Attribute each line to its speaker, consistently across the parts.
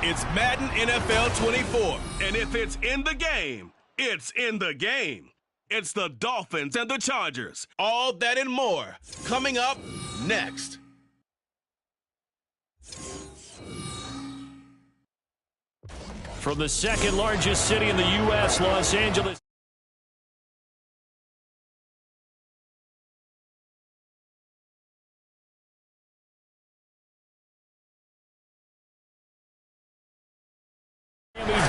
Speaker 1: It's Madden NFL 24, and if it's in the game, it's in the game. It's the Dolphins and the Chargers. All that and more coming up next.
Speaker 2: From the second largest city in the U.S., Los Angeles.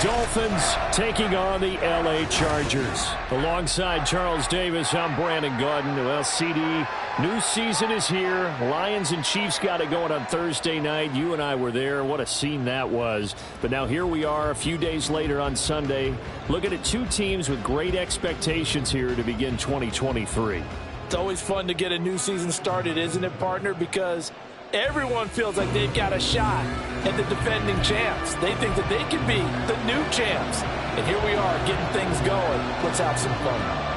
Speaker 2: Dolphins taking on the L.A. Chargers. Alongside Charles Davis, I'm Brandon Gaudin. Well, CD, new season is here. Lions and Chiefs got it going on Thursday night. You and I were there. What a scene that was. But now here we are a few days later on Sunday, looking at two teams with great expectations here to begin 2023.
Speaker 3: It's always fun to get a new season started, isn't it, partner? Because everyone feels like they've got a shot at the defending champs. They think that they can be the new champs. And here we are getting things going. Let's have some fun.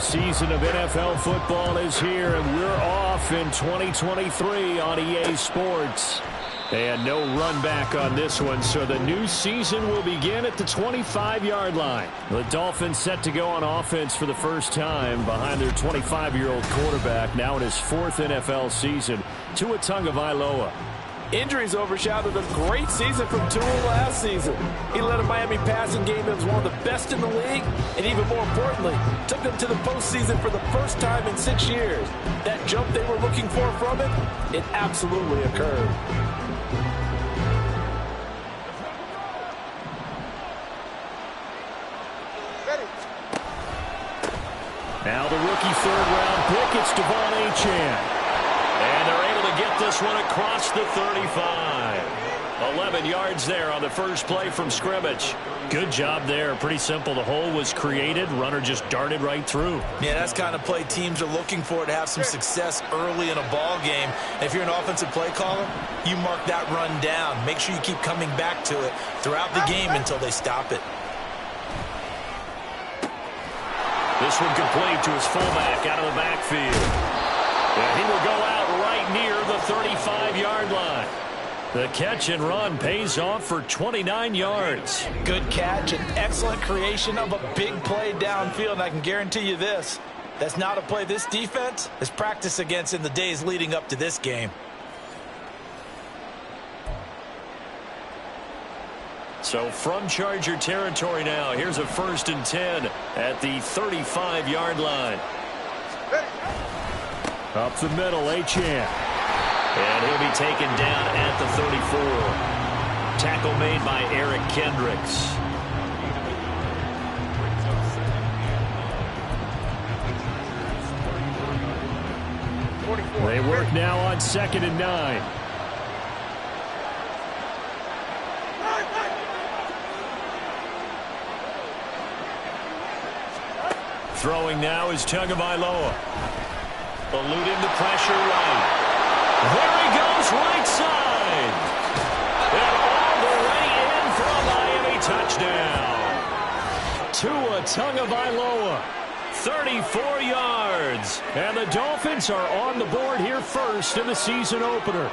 Speaker 2: season of NFL football is here, and we're off in 2023 on EA Sports. And no run back on this one, so the new season will begin at the 25-yard line. The Dolphins set to go on offense for the first time behind their 25-year-old quarterback, now in his 4th NFL season, Tua Tagovailoa.
Speaker 3: Injuries overshadowed a great season from Tua last season. He led a Miami passing game that was one of the best in the league, and even more importantly, took them to the postseason for the first time in 6 years. That jump they were looking for from it absolutely occurred.
Speaker 2: Now the rookie third-round pick, it's De'Von Achane. And they're able to get this one across the 35. 11 yards there on the first play from scrimmage. Good job there. Pretty simple. The hole was created. Runner just darted right through.
Speaker 3: Yeah, that's kind of play teams are looking for to have some success early in a ball game. And if you're an offensive play caller, you mark that run down. Make sure you keep coming back to it throughout the game until they stop it.
Speaker 2: This one complete to his fullback out of the backfield. And he will go out right near the 35-yard line. The catch and run pays off for 29 yards.
Speaker 3: Good catch and excellent creation of a big play downfield. And I can guarantee you this, that's not a play this defense has practiced against in the days leading up to this game.
Speaker 2: So from Charger territory now, here's a 1st and 10 at the 35-yard line. Up the middle, Achane.
Speaker 4: And he'll be taken down at the 34. Tackle made by Eric Kendricks.
Speaker 2: They work now on 2nd and 9. Throwing now is Tagovailoa. Eluding the pressure right. There he goes, right side. And all the way in for a Miami touchdown. Tua Tagovailoa, 34 yards. And the Dolphins are on the board here first in the season opener.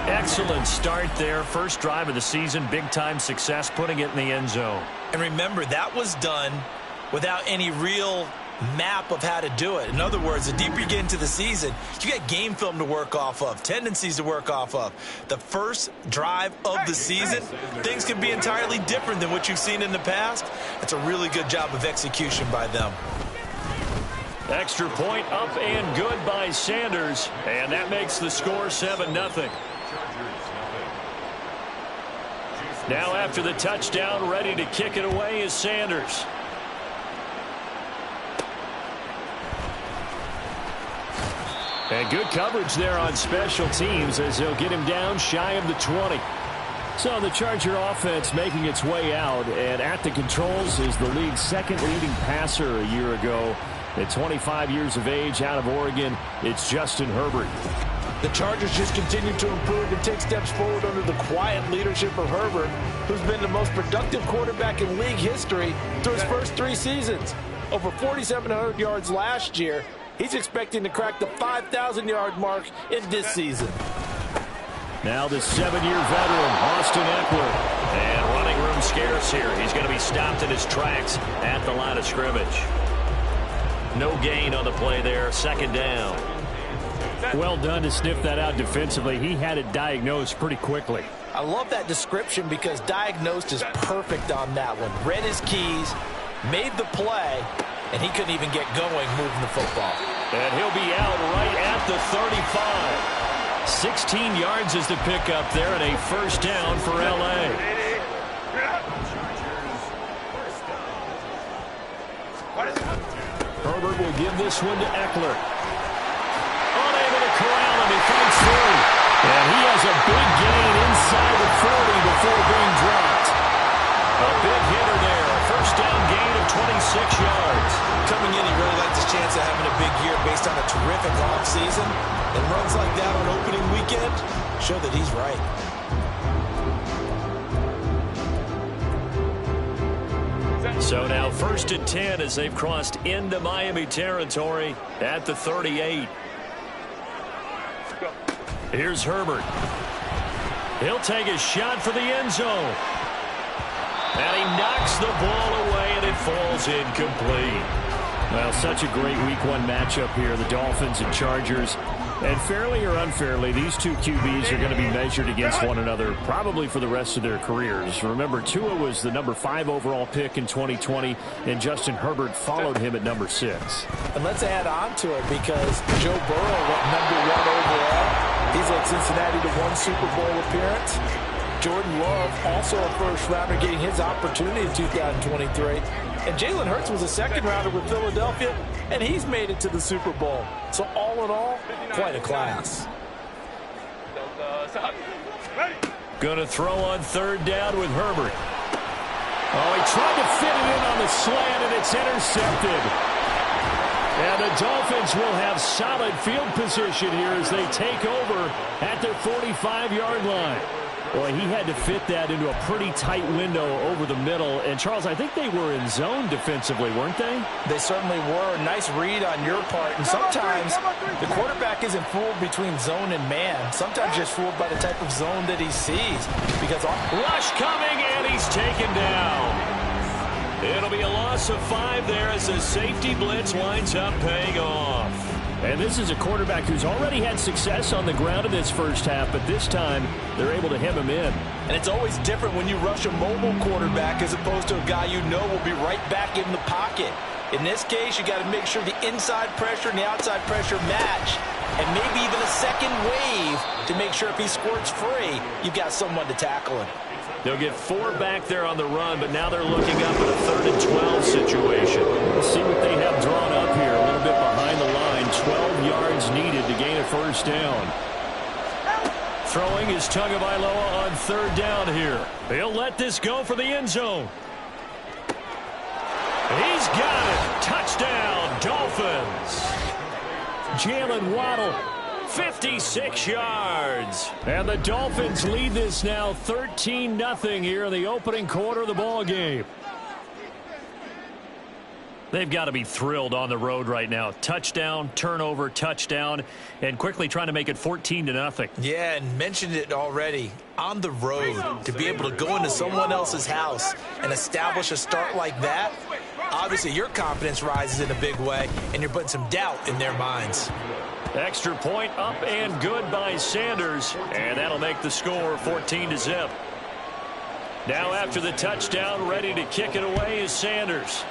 Speaker 2: Excellent start there. First drive of the season, big-time success, putting it in the end zone.
Speaker 3: And remember, that was done without any real map of how to do it. In other words, the deeper you get into the season, you got game film to work off of, tendencies to work off of. The first drive of the season, things can be entirely different than what you've seen in the past. It's a really good job of execution by them.
Speaker 2: Extra point up and good by Sanders, and that makes the score 7-0. Now after the touchdown, ready to kick it away is Sanders. And good coverage there on special teams as they'll get him down shy of the 20. So the Charger offense making its way out, and at the controls is the league's 2nd leading passer a year ago. At 25 years of age out of Oregon, it's Justin Herbert.
Speaker 3: The Chargers just continue to improve and take steps forward under the quiet leadership of Herbert, who's been the most productive quarterback in league history through his first 3 seasons. Over 4,700 yards last year. He's expecting to crack the 5,000-yard mark in this season.
Speaker 2: Now the 7-year veteran, Austin Eckler.
Speaker 4: And running room scarce here. He's going to be stopped in his tracks at the line of scrimmage. No gain on the play there. 2nd down.
Speaker 2: Well done to sniff that out defensively. He had it diagnosed pretty quickly.
Speaker 3: I love that description because diagnosed is perfect on that one. Read his keys, made the play, and he couldn't even get going moving the football.
Speaker 2: And he'll be out right at the 35. 16 yards is the pickup there, and a 1st down for L.A. Herbert will give this one to Eckler. Unable to corral him, he fights through. And he has a big gain inside the 40 before being dropped. A big hitter there, a 1st down gain of 26 yards.
Speaker 3: Coming in, he really liked his chance of having a big year based on a terrific offseason. And runs like that on opening weekend show that he's right.
Speaker 4: So now 1st and 10 as they've crossed into Miami territory at the 38. Here's Herbert. He'll take a shot for the end zone. And he knocks the ball away, and it falls incomplete.
Speaker 2: Well, such a great Week 1 matchup here, the Dolphins and Chargers. And fairly or unfairly, these two QBs are going to be measured against one another probably for the rest of their careers. Remember, Tua was the number 5 overall pick in 2020, and Justin Herbert followed him at number 6.
Speaker 3: And let's add on to it because Joe Burrow went number 1 overall. He's led Cincinnati to 1 Super Bowl appearance. Jordan Love, also a first-rounder, getting his opportunity in 2023. And Jalen Hurts was a second-rounder with Philadelphia, and he's made it to the Super Bowl. So all in all, quite a class.
Speaker 2: Going to throw on 3rd down with Herbert. Oh, he tried to fit it in on the slant, and it's intercepted. And the Dolphins will have solid field position here as they take over at their 45-yard line. Boy, he had to fit that into a pretty tight window over the middle. And, Charles, I think they were in zone defensively, weren't they?
Speaker 3: They certainly were. Nice read on your part. And sometimes the quarterback isn't fooled between zone and man. Sometimes just fooled by the type of zone that he sees. Because
Speaker 4: rush coming, and he's taken down. It'll be a loss of 5 there as the safety blitz winds up paying off.
Speaker 2: And this is a quarterback who's already had success on the ground in this first half, but this time they're able to hem him in.
Speaker 3: And it's always different when you rush a mobile quarterback as opposed to a guy you know will be right back in the pocket. In this case, you got to make sure the inside pressure and the outside pressure match, and maybe even a second wave to make sure if he squirts free, you've got someone to tackle him.
Speaker 4: They'll get 4 back there on the run, but now they're looking up at a 3rd and 12 situation.
Speaker 2: Let's see what they have drawn up here. A little bit behind the line. 12 yards needed to gain a 1st down. Throwing is Tagovailoa on 3rd down here.
Speaker 4: He'll let this go for the end zone. He's got it. Touchdown, Dolphins.
Speaker 2: Jalen Waddle,
Speaker 4: 56 yards.
Speaker 2: And the Dolphins lead this now 13-0 here in the opening quarter of the ball game.
Speaker 4: They've got to be thrilled on the road right now. Touchdown, turnover, touchdown, and quickly trying to make it 14-0.
Speaker 3: Yeah, and mentioned it already. On the road, to be able to go into someone else's house and establish a start like that, obviously your confidence rises in a big way, and you're putting some doubt in their minds.
Speaker 4: Extra point up and good by Sanders, and that'll make the score 14-0. Now after the touchdown, ready to kick it away is Sanders.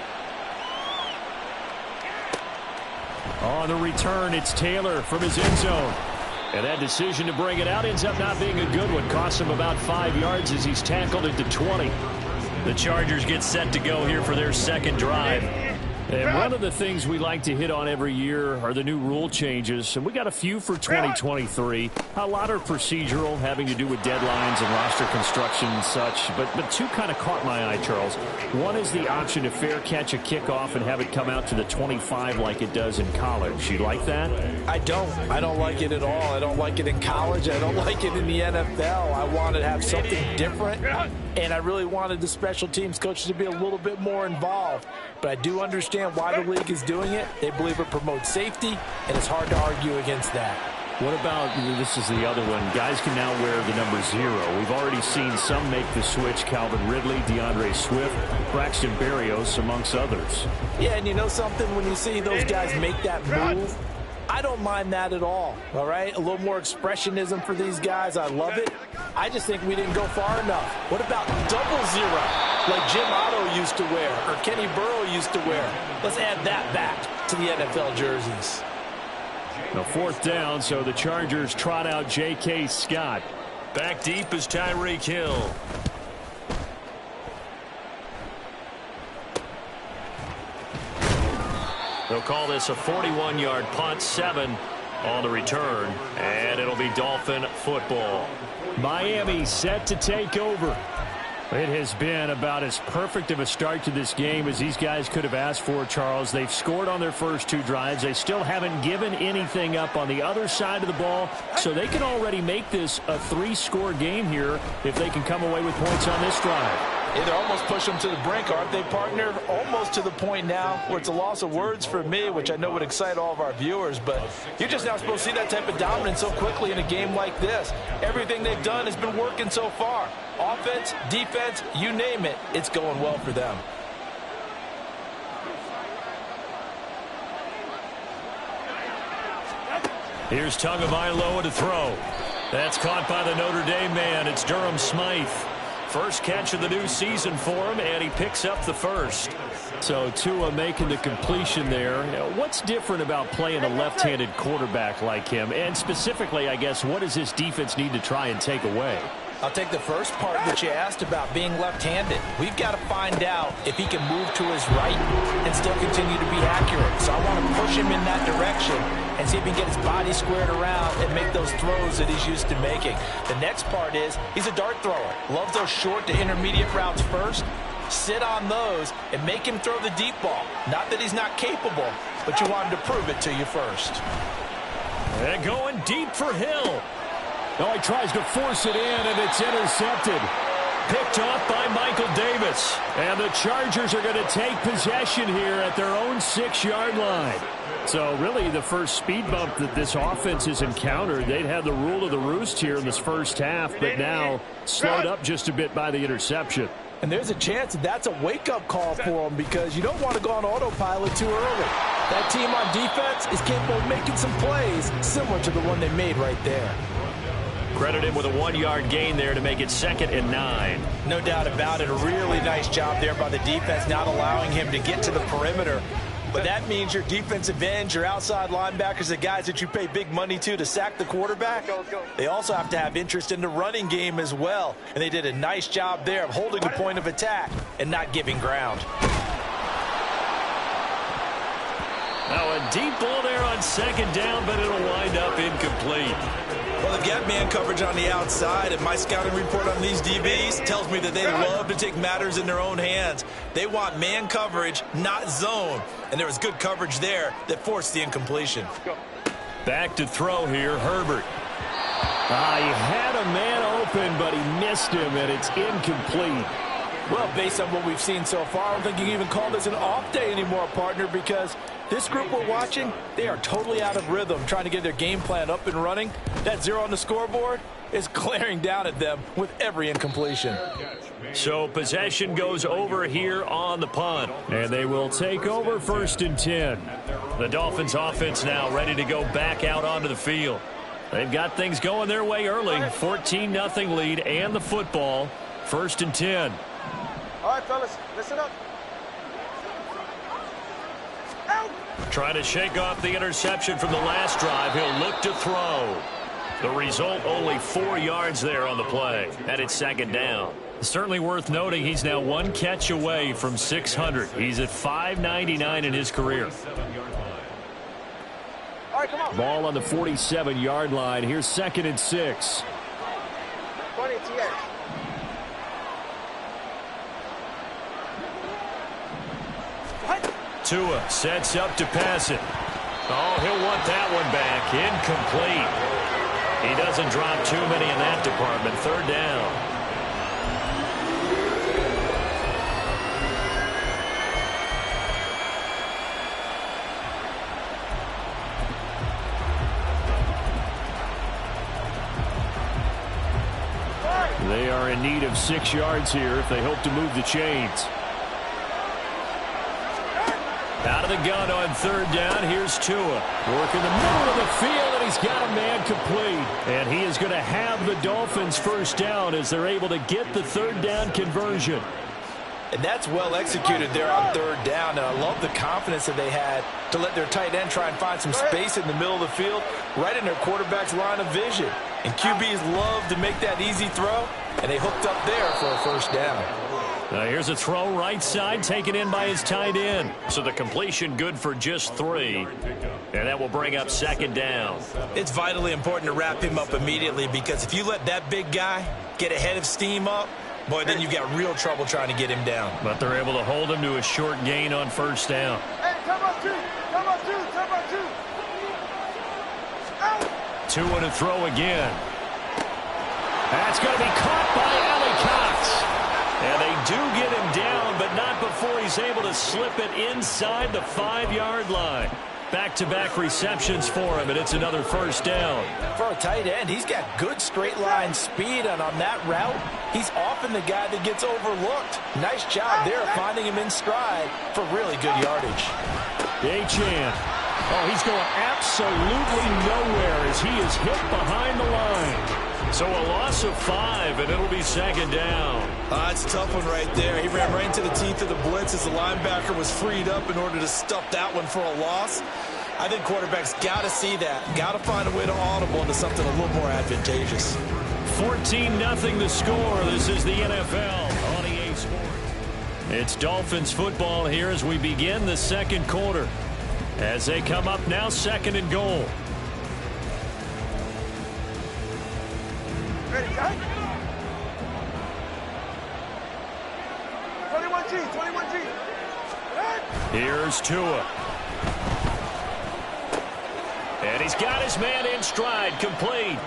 Speaker 2: On the return, it's Taylor from his end zone. And that decision to bring it out ends up not being a good one. Costs him about 5 yards as he's tackled into 20.
Speaker 4: The Chargers get set to go here for their 2nd drive.
Speaker 2: And one of the things we like to hit on every year are the new rule changes. And we got a few for 2023. A lot are procedural, having to do with deadlines and roster construction and such. But 2 kind of caught my eye, Charles. One is the option to fair catch a kickoff and have it come out to the 25 like it does in college. You like that?
Speaker 3: I don't like it at all. I don't like it in college. I don't like it in the NFL. I want to have something different. And I really wanted the special teams coaches to be a little bit more involved. But I do understand why the league is doing it. They believe it promotes safety, and it's hard to argue against that.
Speaker 2: What about, this is the other one, guys can now wear the number 0. We've already seen some make the switch. Calvin Ridley, DeAndre Swift, Braxton Berrios, amongst others.
Speaker 3: Yeah, and you know something? When you see those guys make that move, I don't mind that at all right? A little more expressionism for these guys. I love it. I just think we didn't go far enough. What about double 0, like Jim Otto used to wear or Kenny Burrow used to wear? Let's add that back to the NFL jerseys.
Speaker 2: Now 4th down, so the Chargers trot out J.K. Scott.
Speaker 4: Back deep is Tyreek Hill. They'll call this a 41-yard punt, 7 on the return, and it'll be Dolphin football.
Speaker 2: Miami set to take over. It has been about as perfect of a start to this game as these guys could have asked for, Charles. They've scored on their first 2 drives. They still haven't given anything up on the other side of the ball, so they can already make this a 3-score game here if they can come away with points on this drive.
Speaker 3: Yeah, they're almost pushing them to the brink, aren't they, partner? Almost to the point now where it's a loss of words for me, which I know would excite all of our viewers, but you're just not supposed to see that type of dominance so quickly in a game like this. Everything they've done has been working so far. Offense, defense, you name it, it's going well for them.
Speaker 4: Here's Tagovailoa to throw. That's caught by the Notre Dame man. It's Durham Smythe. First catch of the new season for him, and he picks up the first.
Speaker 2: So Tua making the completion there. What's different about playing a left-handed quarterback like him? And specifically, I guess, what does this defense need to try and take away?
Speaker 3: I'll take the first part that you asked about being left-handed. We've got to find out if he can move to his right and still continue to be accurate. So I want to push him in that direction and see if he can get his body squared around and make those throws that he's used to making. The next part is he's a dart thrower. Loves those short to intermediate routes first. Sit on those and make him throw the deep ball. Not that he's not capable, but you want him to prove it to you first.
Speaker 4: And going deep for Hill.
Speaker 2: Oh, he tries to force it in, and it's intercepted.
Speaker 4: Picked off by Michael Davis.
Speaker 2: And the Chargers are going to take possession here at their own 6-yard line. So really the first speed bump that this offense has encountered, they'd had the rule of the roost here in this first half, but now slowed up just a bit by the interception.
Speaker 3: And there's a chance that that's a wake-up call for them because you don't want to go on autopilot too early. That team on defense is capable of making some plays similar to the one they made right there.
Speaker 4: Credit him with a 1-yard gain there to make it 2nd and 9.
Speaker 3: No doubt about it. A really nice job there by the defense, not allowing him to get to the perimeter. But that means your defensive ends, your outside linebackers, the guys that you pay big money to sack the quarterback, they also have to have interest in the running game as well. And they did a nice job there of holding the point of attack and not giving ground.
Speaker 4: Now a deep ball there on 2nd down, but it'll wind up incomplete.
Speaker 3: Well, they've got man coverage on the outside, and my scouting report on these DBs tells me that they love to take matters in their own hands. They want man coverage, not zone. And there was good coverage there that forced the incompletion.
Speaker 4: Back to throw here, Herbert.
Speaker 2: He had a man open, but he missed him, and it's incomplete.
Speaker 3: Well, based on what we've seen so far, I don't think you can even call this an off day anymore, partner, because this group we're watching, they are totally out of rhythm, trying to get their game plan up and running. That 0 on the scoreboard is glaring down at them with every incompletion.
Speaker 4: So possession goes over here on the punt.
Speaker 2: And they will take over 1st and 10.
Speaker 4: The Dolphins offense now ready to go back out onto the field. They've got things going their way early. 14-0 lead and the football. 1st and 10.
Speaker 5: All right, fellas, listen up.
Speaker 4: Trying to shake off the interception from the last drive. He'll look to throw. The result, only 4 yards there on the play. And it's 2nd down. Certainly worth noting he's now 1 catch away from 600. He's at 599 in his career.
Speaker 5: All right, come on.
Speaker 2: Ball on the 47-yard line. Here's 2nd and 6.
Speaker 5: 20 TX.
Speaker 4: Tua sets up to pass it. Oh, he'll want that one back. Incomplete. He doesn't drop too many in that department. 3rd down.
Speaker 2: They are in need of 6 yards here if they hope to move the chains.
Speaker 4: Out of the gun on 3rd down. Here's Tua.
Speaker 2: Working the middle of the field, and he's got a man complete. And he is going to have the Dolphins 1st down as they're able to get the 3rd down conversion.
Speaker 3: And that's well executed there on 3rd down. And I love the confidence that they had to let their tight end try and find some space in the middle of the field, right in their quarterback's line of vision. And QBs love to make that easy throw, and they hooked up there for a 1st down.
Speaker 4: Now here's a throw right side taken in by his tight end. So the completion good for just 3. And that will bring up 2nd down.
Speaker 3: It's vitally important to wrap him up immediately because if you let that big guy get ahead of steam up, boy, then you've got real trouble trying to get him down.
Speaker 4: But they're able to hold him to a short gain on 1st down.
Speaker 5: Hey, come on, 2. Come on, 2. Come on, 2. Out.
Speaker 4: Tua to throw again.
Speaker 2: That's going to be caught by Alley Cox.
Speaker 4: And they do get him down, but not before he's able to slip it inside the 5-yard line. Back-to-back receptions for him, and it's another first down.
Speaker 3: For a tight end, he's got good straight-line speed, and on that route, he's often the guy that gets overlooked. Nice job there finding him in stride for really good yardage.
Speaker 2: Achane. Oh, he's going absolutely nowhere as he is hit behind the line.
Speaker 4: So a loss of 5, and it'll be second down.
Speaker 3: That's a tough one right there. He ran right into the teeth of the blitz as the linebacker was freed up in order to stuff that one for a loss. I think quarterbacks got to see that. Got to find a way to audible into something a little more advantageous.
Speaker 4: 14-0 the score. This is the NFL on EA Sports. It's Dolphins football here as we begin the second quarter. As they come up now, 2nd and goal.
Speaker 5: Ready, guys? 21G, 21G.
Speaker 4: Here's Tua. And he's got his man in stride, complete.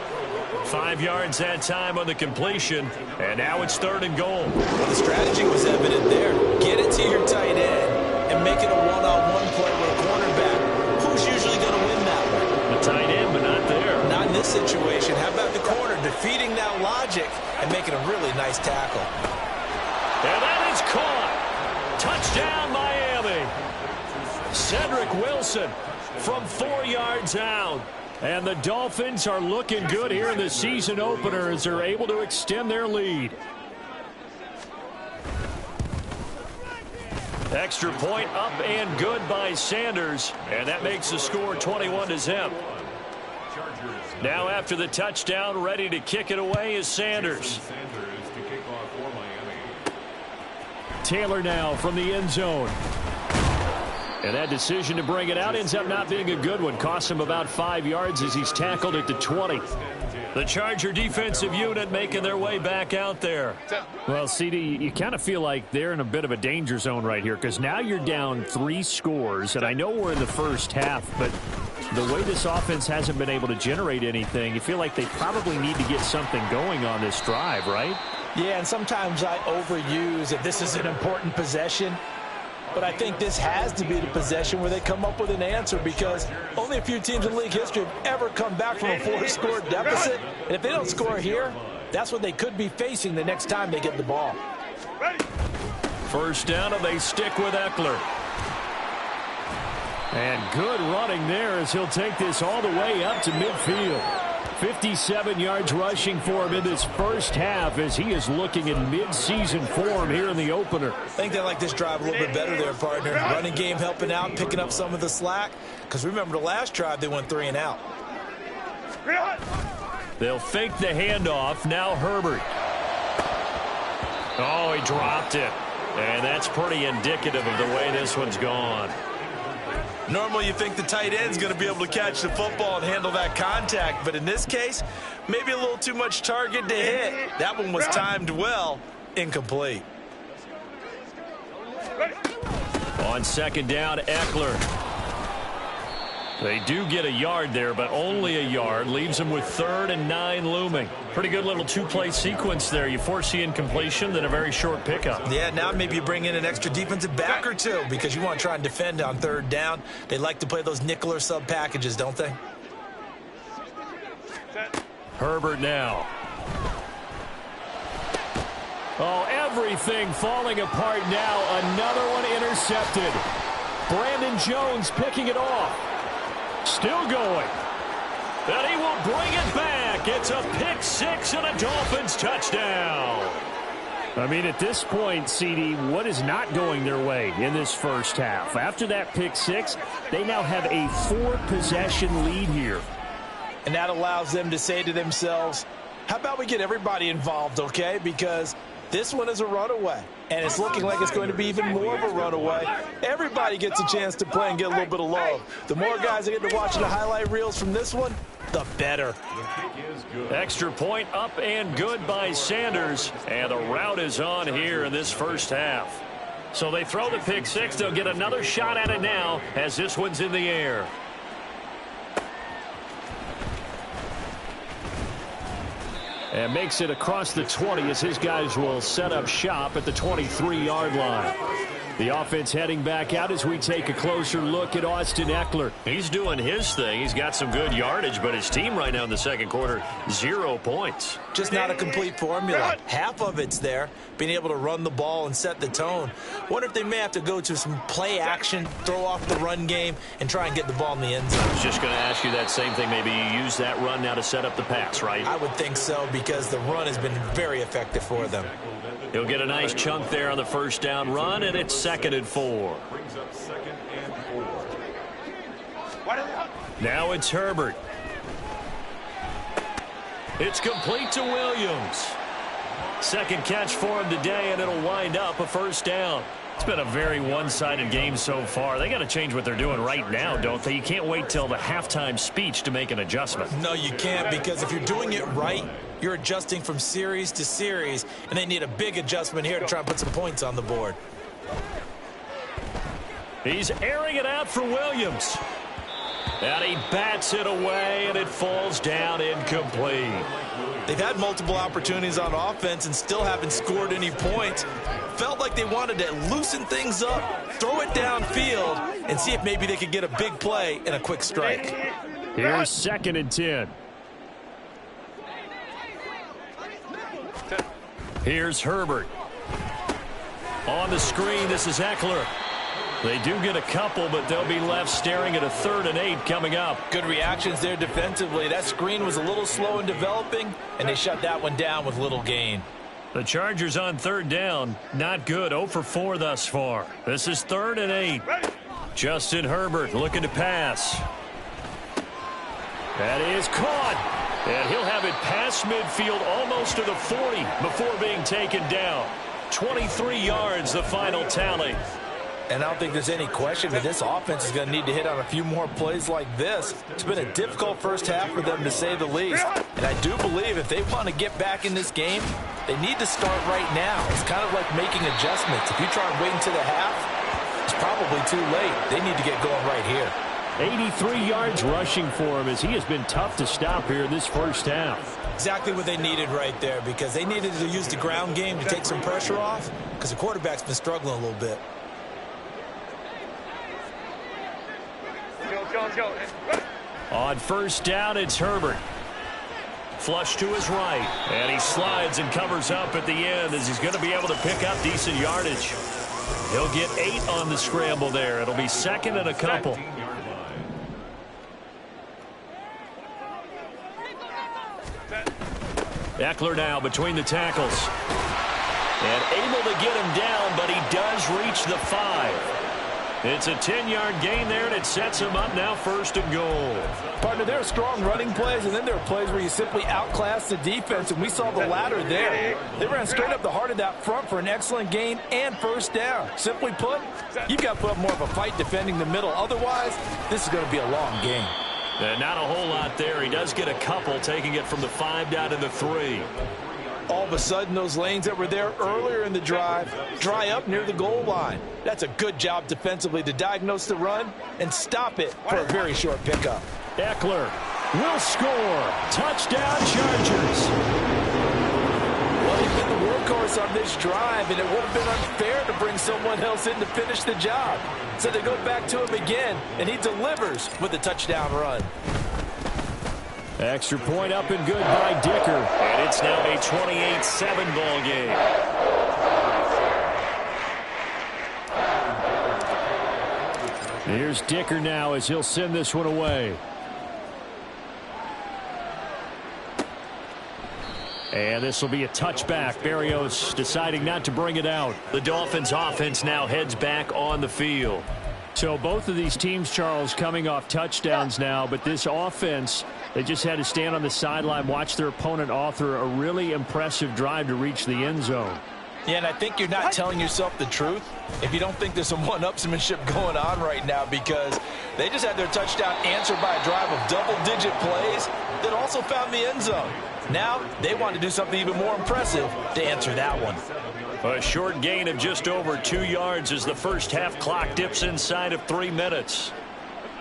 Speaker 4: 5 yards that time on the completion, and now it's 3rd and goal.
Speaker 3: Well, the strategy was evident there. Get it to your tight end and make it a one-on-one play with a cornerback. Who's usually going to win that one?
Speaker 4: The tight end, but not there.
Speaker 3: Not in this situation. How about the corner defeating that logic and making a really nice tackle?
Speaker 4: And that is caught. Touchdown, Miami. Cedric Wilson from 4 yards out. And the Dolphins are looking good here in the season opener as they're able to extend their lead. Extra point up and good by Sanders. And that makes the score 21-0. Now after the touchdown, ready to kick it away is Sanders. Taylor now from the end zone. And that decision to bring it out ends up not being a good one. Costs him about 5 yards as he's tackled at the 20. The Charger defensive unit making their way back out there.
Speaker 2: Well, CD, you kind of feel like they're in a bit of a danger zone right here because now you're down 3 scores. And I know we're in the first half, but the way this offense hasn't been able to generate anything, you feel like they probably need to get something going on this drive, right?
Speaker 3: Yeah, and sometimes I overuse that this is an important possession. But I think this has to be the possession where they come up with an answer because only a few teams in league history have ever come back from a 4-score deficit. And if they don't score here, that's what they could be facing the next time they get the ball.
Speaker 4: First down, and they stick with Eckler.
Speaker 2: And good running there as he'll take this all the way up to midfield. 57 yards rushing for him in this first half as he is looking in mid-season form here in the opener.
Speaker 3: I think they like this drive a little bit better there, partner. Running game helping out, picking up some of the slack. Because remember the last drive, they went 3 and out.
Speaker 4: They'll fake the handoff. Now Herbert. Oh, he dropped it. And that's pretty indicative of the way this one's gone.
Speaker 3: Normally you think the tight end's going to be able to catch the football and handle that contact, but in this case, maybe a little too much target to hit. That one was timed well, incomplete.
Speaker 4: On second down, Eckler. They do get a yard there, but only a yard. Leaves them with 3rd and 9 looming. Pretty good little 2-play sequence there. You force the incompletion, then a very short pickup.
Speaker 3: Yeah, now maybe you bring in an extra defensive back or two because you want to try and defend on 3rd down. They like to play those nickel or sub packages, don't they?
Speaker 4: Herbert now.
Speaker 2: Oh, everything falling apart now. Another one intercepted. Brandon Jones picking it off. Still going.
Speaker 4: And he will bring it back. It's a pick 6 and a Dolphins touchdown.
Speaker 2: I mean, at this point, CD, what is not going their way in this first half? After that pick 6, they now have a 4-possession lead here.
Speaker 3: And that allows them to say to themselves, how about we get everybody involved, okay? Because this one is a runaway, and it's looking like it's going to be even more of a runaway. Everybody gets a chance to play and get a little bit of love. The more guys that get to watch the highlight reels from this one, the better.
Speaker 4: Extra point up and good by Sanders, and the route is on here in this first half. So they throw the pick 6. They'll get another shot at it now as this one's in the air.
Speaker 2: And makes it across the 20 as his guys will set up shop at the 23-yard line. The offense heading back out as we take a closer look at Austin Ekeler.
Speaker 4: He's doing his thing. He's got some good yardage, but his team right now in the second quarter, 0 points.
Speaker 3: Just not a complete formula. Half of it's there, being able to run the ball and set the tone. Wonder if they may have to go to some play action, throw off the run game, and try and get the ball in the end zone.
Speaker 4: I was just going to ask you that same thing. Maybe you use that run now to set up the pass, right?
Speaker 3: I would think so, because the run has been very effective for them.
Speaker 4: He'll get a nice chunk there on the first down run, and it's 2nd and 4. Now it's Herbert. It's complete to Williams. Second catch for him today, and it'll wind up a first down. It's been a very one-sided game so far. They got to change what they're doing right now, don't they? You can't wait till the halftime speech to make an adjustment.
Speaker 3: No, you can't, because if you're doing it right, you're adjusting from series to series, and they need a big adjustment here to try and put some points on the board.
Speaker 4: He's airing it out for Williams. And he bats it away, and it falls down incomplete.
Speaker 3: They've had multiple opportunities on offense and still haven't scored any points. Felt like they wanted to loosen things up, throw it downfield, and see if maybe they could get a big play and a quick strike.
Speaker 2: Here's 2nd and 10.
Speaker 4: Here's Herbert. On the screen, this is Ekeler. They do get a couple, but they'll be left staring at a 3rd and 8 coming up.
Speaker 3: Good reactions there defensively. That screen was a little slow in developing, and they shut that one down with little gain.
Speaker 4: The Chargers on 3rd down. Not good. 0 for 4 thus far. This is 3rd and 8. Justin Herbert looking to pass.
Speaker 2: That is caught.
Speaker 4: And he'll have it past midfield almost to the 40 before being taken down. 23 yards, the final tally.
Speaker 3: And I don't think there's any question that this offense is going to need to hit on a few more plays like this. It's been a difficult first half for them, to say the least. And I do believe if they want to get back in this game, they need to start right now. It's kind of like making adjustments. If you try and wait until the half, it's probably too late. They need to get going right here.
Speaker 2: 83 yards rushing for him as he has been tough to stop here in this first half.
Speaker 3: Exactly what they needed right there, because they needed to use the ground game to take some pressure off, because the quarterback's been struggling a little bit.
Speaker 4: On first down, it's Herbert. Flush to his right. And he slides and covers up at the end as he's going to be able to pick up decent yardage. He'll get 8 on the scramble there. It'll be 2nd and a couple. Ekeler now between the tackles. And able to get him down, but he does reach the 5. It's a 10-yard gain there, and it sets him up now 1st and goal.
Speaker 3: Partner, there are strong running plays, and then there are plays where you simply outclass the defense, and we saw the latter there. They ran straight up the heart of that front for an excellent gain and first down. Simply put, you've got to put up more of a fight defending the middle. Otherwise, this is going to be a long game.
Speaker 4: And not a whole lot there. He does get a couple, taking it from the 5 down to the 3.
Speaker 3: All of a sudden, those lanes that were there earlier in the drive dry up near the goal line. That's a good job defensively to diagnose the run and stop it for a very short pickup.
Speaker 2: Ekeler will score. Touchdown, Chargers.
Speaker 3: Well, he's been the workhorse on this drive, and it would have been unfair to bring someone else in to finish the job. So they go back to him again, and he delivers with a touchdown run.
Speaker 2: Extra point up and good by Dicker.
Speaker 4: And it's now a 28-7 ball game.
Speaker 2: Here's Dicker now as he'll send this one away. And this will be a touchback. Berrios deciding not to bring it out.
Speaker 4: The Dolphins offense now heads back on the field.
Speaker 2: So both of these teams, Charles, coming off touchdowns now, but this offense, they just had to stand on the sideline, watch their opponent author a really impressive drive to reach the end zone.
Speaker 3: Yeah, and I think you're not telling yourself the truth if you don't think there's some one-upsmanship going on right now, because they just had their touchdown answered by a drive of double-digit plays that also found the end zone. Now they want to do something even more impressive to answer that one.
Speaker 4: A short gain of just over 2 yards as the first half clock dips inside of 3 minutes.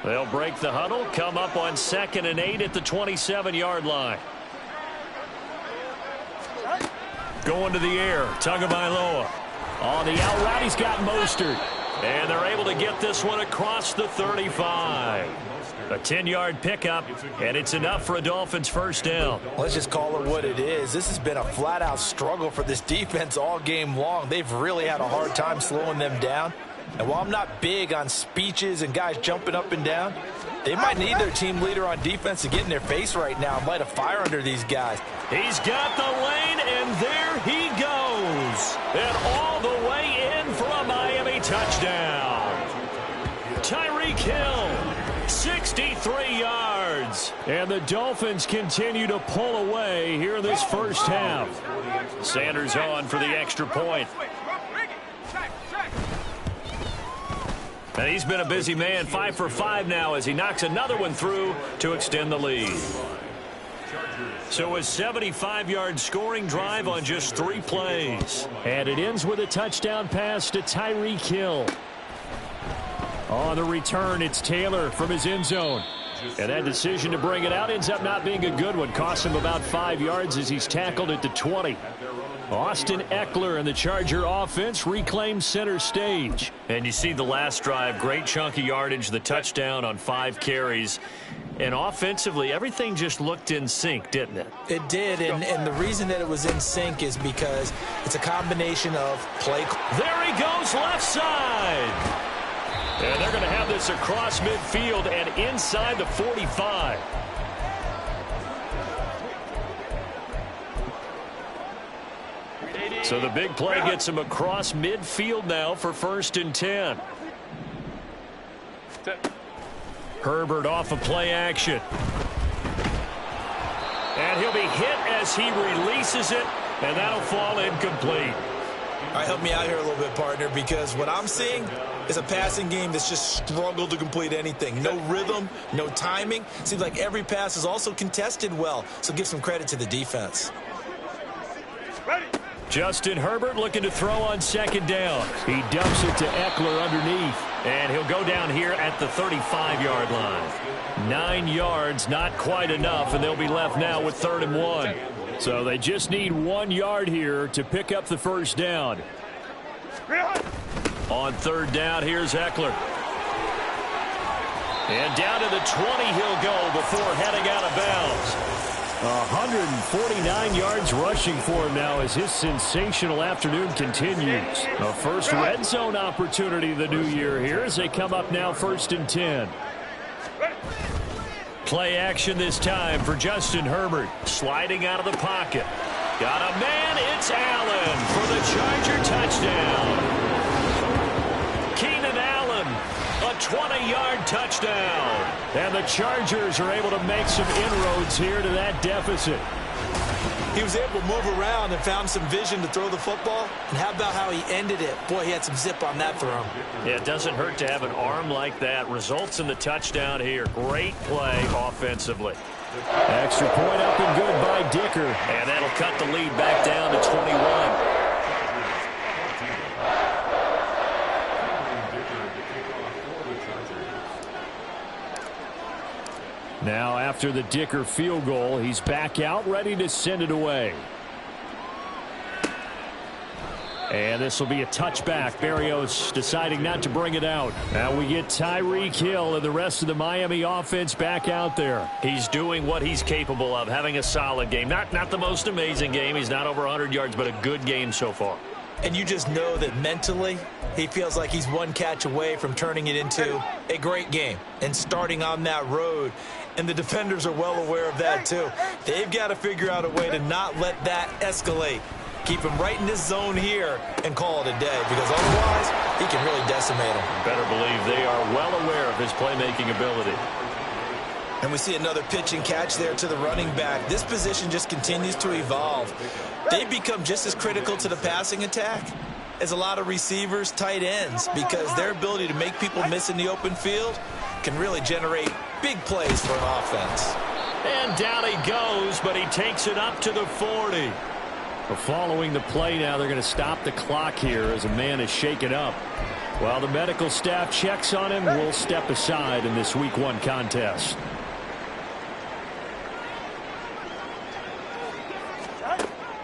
Speaker 4: They'll break the huddle, come up on 2nd and 8 at the 27-yard line. Going to the air. Tagovailoa.
Speaker 2: On the out route, he's got Mostert.
Speaker 4: And they're able to get this one across the 35. A 10-yard pickup, and it's enough for a Dolphins first down.
Speaker 3: Let's just call it what it is. This has been a flat-out struggle for this defense all game long. They've really had a hard time slowing them down. And while I'm not big on speeches and guys jumping up and down, they might need their team leader on defense to get in their face right now and light a fire under these guys.
Speaker 4: He's got the lane, and there he goes. And all the way in for a Miami touchdown. Tyreek Hill, 63 yards.
Speaker 2: And the Dolphins continue to pull away here in this first half.
Speaker 4: Sanders on for the extra point. And he's been a busy man, 5 for 5 now as he knocks another one through to extend the lead. So a 75-yard scoring drive on just 3 plays.
Speaker 2: And it ends with a touchdown pass to Tyreek Hill. On the return, it's Taylor from his end zone. And that decision to bring it out ends up not being a good one. Costs him about 5 yards as he's tackled at the 20. Austin Eckler and the Charger offense reclaimed center stage.
Speaker 4: And you see the last drive, great chunk of yardage, the touchdown on 5 carries. And offensively, everything just looked in sync, didn't it?
Speaker 3: It did, and the reason that it was in sync is because it's a combination of play.
Speaker 4: There he goes, left side. And they're going to have this across midfield and inside the 45. So the big play gets him across midfield now for 1st and 10. Herbert off of play action. And he'll be hit as he releases it, and that'll fall incomplete.
Speaker 3: All right, help me out here a little bit, partner, because what I'm seeing is a passing game that's just struggled to complete anything. No rhythm, no timing. Seems like every pass is also contested well, so give some credit to the defense.
Speaker 2: Justin Herbert looking to throw on 2nd down. He dumps it to Eckler underneath.
Speaker 4: And he'll go down here at the 35-yard line.
Speaker 2: 9 yards, not quite enough, and they'll be left now with 3rd and 1. So they just need 1 yard here to pick up the first down.
Speaker 4: On 3rd down, here's Eckler. And down to the 20 he'll go before heading out of bounds.
Speaker 2: 149 yards rushing for him now as his sensational afternoon continues. A first red zone opportunity of the new year here as they come up now 1st and 10.
Speaker 4: Play action this time for Justin Herbert. Sliding out of the pocket. Got a man, it's Allen for the Charger touchdown. Keenan Allen, a 20-yard touchdown.
Speaker 2: And the Chargers are able to make some inroads here to that deficit.
Speaker 3: He was able to move around and found some vision to throw the football. And how about how he ended it? Boy, he had some zip on that throw.
Speaker 4: Yeah, it doesn't hurt to have an arm like that. Results in the touchdown here. Great play offensively.
Speaker 2: Extra point up and good by Dicker.
Speaker 4: And that'll cut the lead back down to 21.
Speaker 2: Now after the Dicker field goal, he's back out ready to send it away. And this will be a touchback. Berrios deciding not to bring it out. Now we get Tyreek Hill and the rest of the Miami offense back out there.
Speaker 4: He's doing what he's capable of, having a solid game. Not the most amazing game. He's not over 100 yards, but a good game so far.
Speaker 3: And you just know that mentally he feels like he's one catch away from turning it into a great game and starting on that road. And the defenders are well aware of that too. They've got to figure out a way to not let that escalate. Keep him right in this zone here and call it a day, because otherwise he can really decimate him.
Speaker 4: Better believe they are well aware of his playmaking ability.
Speaker 3: And we see another pitch and catch there to the running back. This position just continues to evolve. They've become just as critical to the passing attack as a lot of receivers, tight ends, because their ability to make people miss in the open field can really generate big plays for an offense.
Speaker 4: And down he goes, but he takes it up to the 40.
Speaker 2: Well, following the play now, they're going to stop the clock here as a man is shaken up. While the medical staff checks on him, we'll step aside in this Week 1 contest.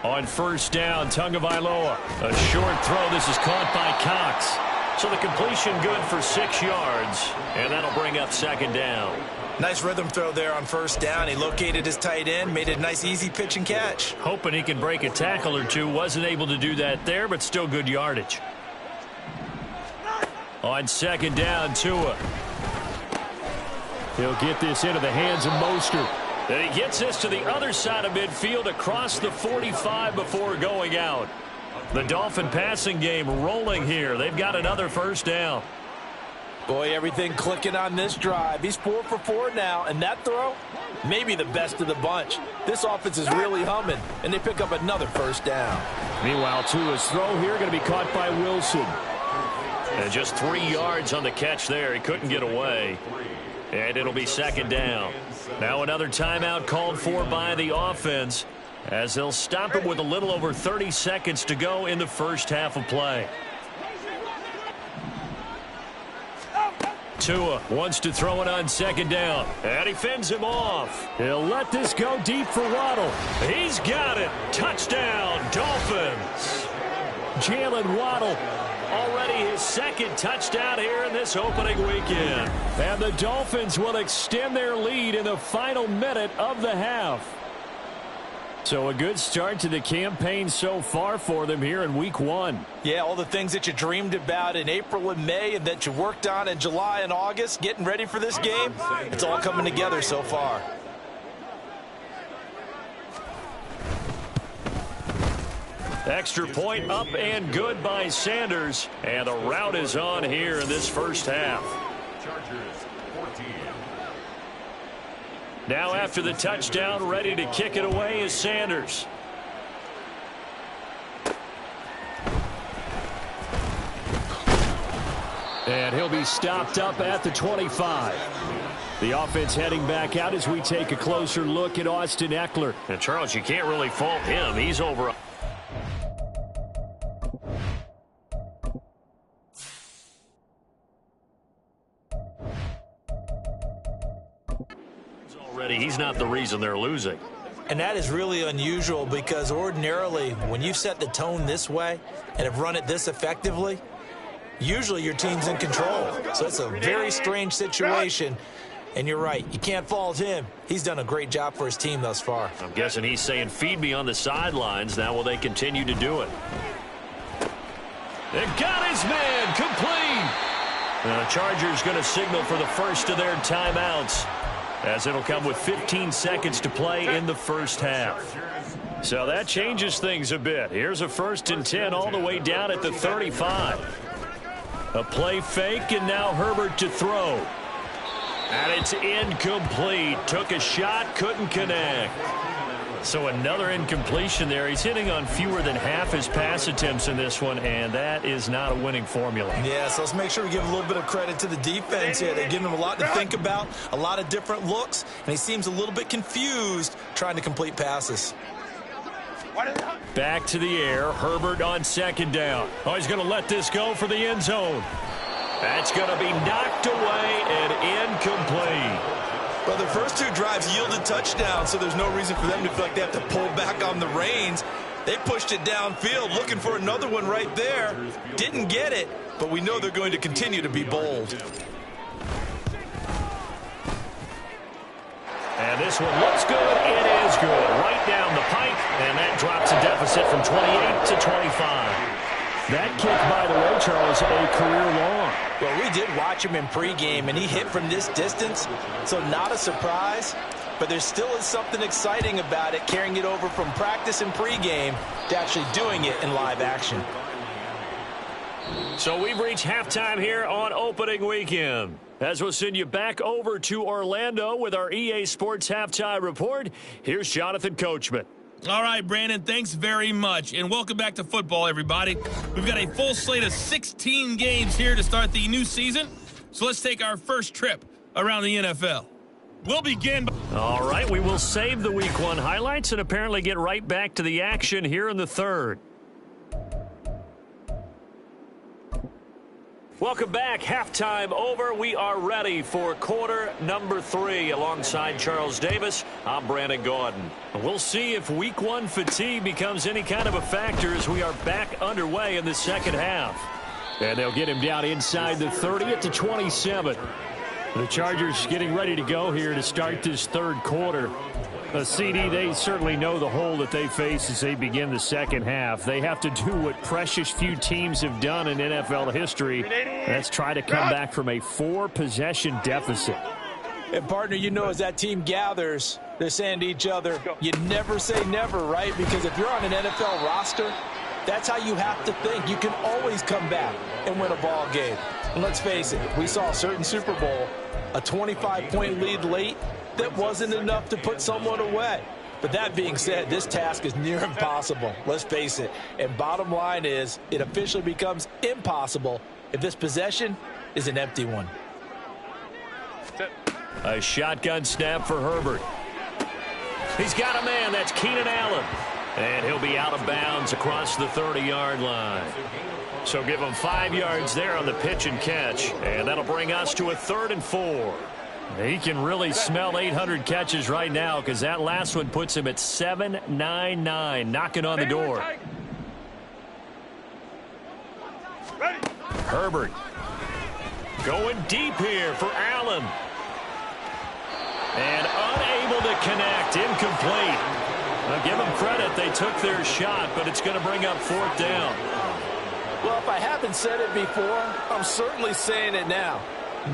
Speaker 2: On first down, Tagovailoa. A short throw. This is caught by Cox. So the completion good for 6 yards, and that'll bring up second down.
Speaker 3: Nice rhythm throw there on first down. He located his tight end, made it a nice easy pitch and catch.
Speaker 2: Hoping he can break a tackle or two. Wasn't able to do that there, but still good yardage. On second down, Tua. He'll get this into the hands of Mostert. And he gets this to the other side of midfield across the 45 before going out. The Dolphin passing game rolling here. They've got another first down.
Speaker 3: Boy, everything clicking on this drive. He's 4 for 4 now, and that throw, maybe the best of the bunch. This offense is really humming, and they pick up another first down.
Speaker 2: Meanwhile, Tua's throw here going to be caught by Wilson. And just 3 yards on the catch there. He couldn't get away. And it'll be second down. Now another timeout called for by the offense, as they'll stop it with a little over 30 seconds to go in the first half of play. Tua wants to throw it on second down, and he fends him off. He'll let this go deep for Waddle. He's got it. Touchdown, Dolphins. Jalen Waddle, already his second touchdown here in this opening weekend. And the Dolphins will extend their lead in the final minute of the half. So a good start to the campaign so far for them here in week 1.
Speaker 3: Yeah, all the things that you dreamed about in April and May and that you worked on in July and August, getting ready for this game, it's all coming together so far.
Speaker 2: Extra point up and good by Sanders. And the route is on here in this first half. Now after the touchdown, ready to kick it away is Sanders. And he'll be stopped up at the 25. The offense heading back out as we take a closer look at Austin Ekeler.
Speaker 4: And Charles, you can't really fault him. He's over. He's not the reason they're losing.
Speaker 3: And that is really unusual because ordinarily when you set the tone this way and have run it this effectively, usually your team's in control. So it's a very strange situation. And you're right, you can't fault him. He's done a great job for his team thus far.
Speaker 4: I'm guessing he's saying, feed me on the sidelines. Now will they continue to do it?
Speaker 2: They got his man complete. And the Chargers going to signal for the first of their timeouts, as it'll come with 15 seconds to play in the first half. So that changes things a bit. Here's a 1st and 10 all the way down at the 35. A play fake, and now Herbert to throw. And it's incomplete. Took a shot, couldn't connect. So another incompletion there. He's hitting on fewer than half his pass attempts in this one, and that is not a winning formula.
Speaker 3: Yeah, so let's make sure we give a little bit of credit to the defense here. They're giving him a lot to think about, a lot of different looks, and he seems a little bit confused trying to complete passes.
Speaker 2: Back to the air. Herbert on second down. Oh, he's going to let this go for the end zone. That's going to be knocked away and incomplete.
Speaker 3: Well, the first 2 drives yielded touchdowns, so there's no reason for them to feel like they have to pull back on the reins. They pushed it downfield, looking for another one right there. Didn't get it, but we know they're going to continue to be bold.
Speaker 2: And this one looks good. It is good. Right down the pipe, and that drops a deficit from 28 to 25. That kick, by the way, Charles, a career long.
Speaker 3: Well, we did watch him in pregame, and he hit from this distance, so not a surprise. But there still is something exciting about it, carrying it over from practice and pregame to actually doing it in live action.
Speaker 2: So we've reached halftime here on opening weekend, as we'll send you back over to Orlando with our EA Sports Halftime Report. Here's Jonathan Coachman.
Speaker 6: All right, Brandon, thanks very much, and welcome back to football, everybody. We've got a full slate of 16 games here to start the new season, so let's take our first trip around the NFL. We'll begin.
Speaker 2: All right, we will save the Week 1 highlights and apparently get right back to the action here in the third.
Speaker 4: Welcome back. Halftime over. We are ready for quarter number 3. Alongside Charles Davis, I'm Brandon Gaudin. We'll see if week 1 fatigue becomes any kind of a factor as we are back underway in the second half. And they'll get him down inside the 30 at the 27. The Chargers getting ready to go here to start this third quarter. CD, they certainly know the hole that they face as they begin the second half. They have to do what precious few teams have done in NFL history. That's try to come back from a 4-possession deficit.
Speaker 3: And, partner, you know, as that team gathers, they're saying to each other, you never say never, right? Because if you're on an NFL roster, that's how you have to think. You can always come back and win a ball game. And let's face it, we saw a certain Super Bowl, a 25-point lead late, that wasn't enough to put someone away. But that being said, this task is near impossible. Let's face it. And bottom line is, it officially becomes impossible if this possession is an empty one.
Speaker 4: A shotgun snap for Herbert. He's got a man. That's Keenan Allen. And he'll be out of bounds across the 30-yard line. So give him 5 yards there on the pitch and catch. And that'll bring us to a 3rd and 4. He can really smell 800 catches right now because that last one puts him at 799, knocking on the door. Herbert going deep here for Allen. And unable to connect, incomplete. I'll give them credit, they took their shot, but it's going to bring up 4th down.
Speaker 3: Well, if I haven't said it before, I'm certainly saying it now.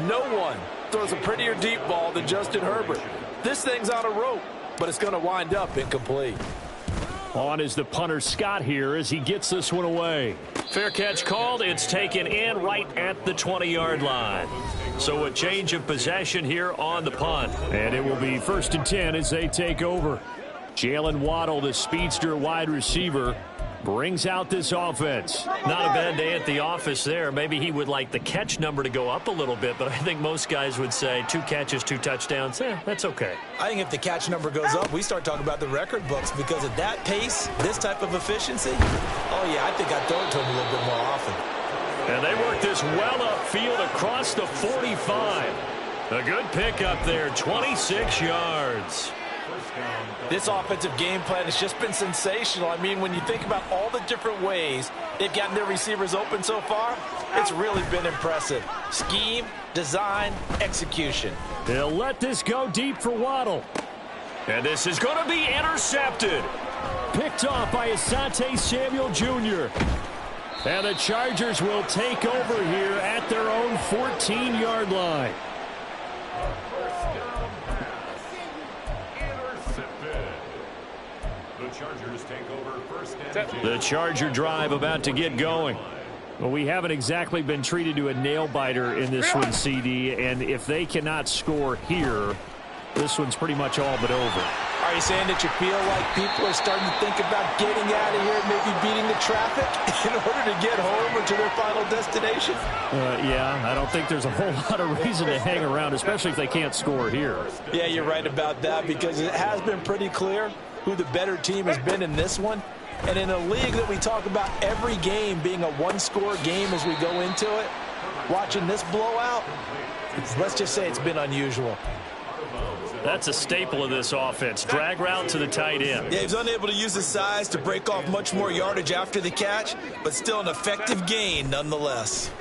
Speaker 3: No one throws a prettier deep ball than Justin Herbert. This thing's on a rope, but it's going to wind up incomplete.
Speaker 2: On is the punter Scott here as he gets this one away.
Speaker 4: Fair catch called. It's taken in right at the 20-yard line. So a change of possession here on the punt.
Speaker 2: And it will be 1st and 10 as they take over. Jalen Waddle, the speedster wide receiver, brings out this offense.
Speaker 4: Not a bad day at the office there. Maybe he would like the catch number to go up a little bit, but I think most guys would say 2 catches, 2 touchdowns. That's okay.
Speaker 3: I think if the catch number goes up, we start talking about the record books because at that pace, this type of efficiency, oh, yeah, I think I'd throw it to him a little bit more often.
Speaker 4: And they work this well upfield across the 45. A good pickup there, 26 yards.
Speaker 3: This offensive game plan has just been sensational. I mean, when you think about all the different ways they've gotten their receivers open so far, it's really been impressive. Scheme, design, execution.
Speaker 2: They'll let this go deep for Waddle.
Speaker 4: And this is going to be intercepted.
Speaker 2: Picked off by Asante Samuel Jr. And the Chargers will take over here at their own 14-yard line. The Charger drive about to get going. Well, we haven't exactly been treated to a nail-biter in this one, CD, and if they cannot score here, this one's pretty much all but over.
Speaker 3: Are you saying that you feel like people are starting to think about getting out of here, maybe beating the traffic in order to get home or to their final destination?
Speaker 2: Yeah, I don't think there's a whole lot of reason to hang around, especially if they can't score here.
Speaker 3: Yeah, you're right about that because it has been pretty clear who the better team has been in this one. And in a league that we talk about every game being a one-score game as we go into it, watching this blowout, let's just say it's been unusual.
Speaker 4: That's a staple of this offense. Drag route to the tight end.
Speaker 3: Yeah, he's unable to use his size to break off much more yardage after the catch, but still an effective gain nonetheless.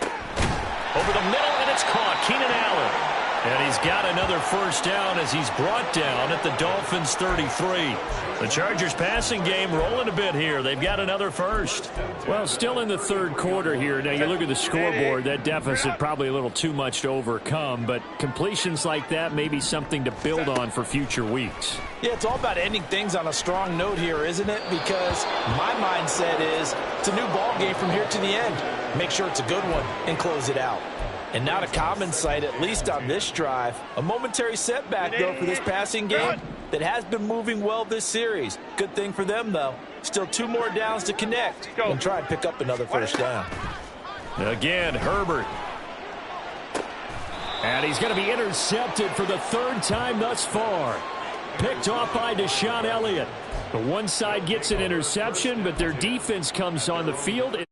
Speaker 4: Over the middle, and it's caught. Keenan Allen. And he's got another 1st down as he's brought down at the Dolphins' 33. The Chargers passing game rolling a bit here. They've got another 1st.
Speaker 2: Well, still in the third quarter here. Now, you look at the scoreboard, that deficit probably a little too much to overcome, but completions like that may be something to build on for future weeks.
Speaker 3: Yeah, it's all about ending things on a strong note here, isn't it? Because my mindset is it's a new ball game from here to the end. Make sure it's a good one and close it out. And not a common sight, at least on this drive. A momentary setback, though, for this passing game that has been moving well this series. Good thing for them, though. Still 2 more downs to connect and try and pick up another 1st down.
Speaker 2: Again, Herbert. And he's going to be intercepted for the 3rd time thus far. Picked off by Deshaun Elliott. The one side gets an interception, but their defense comes on the field.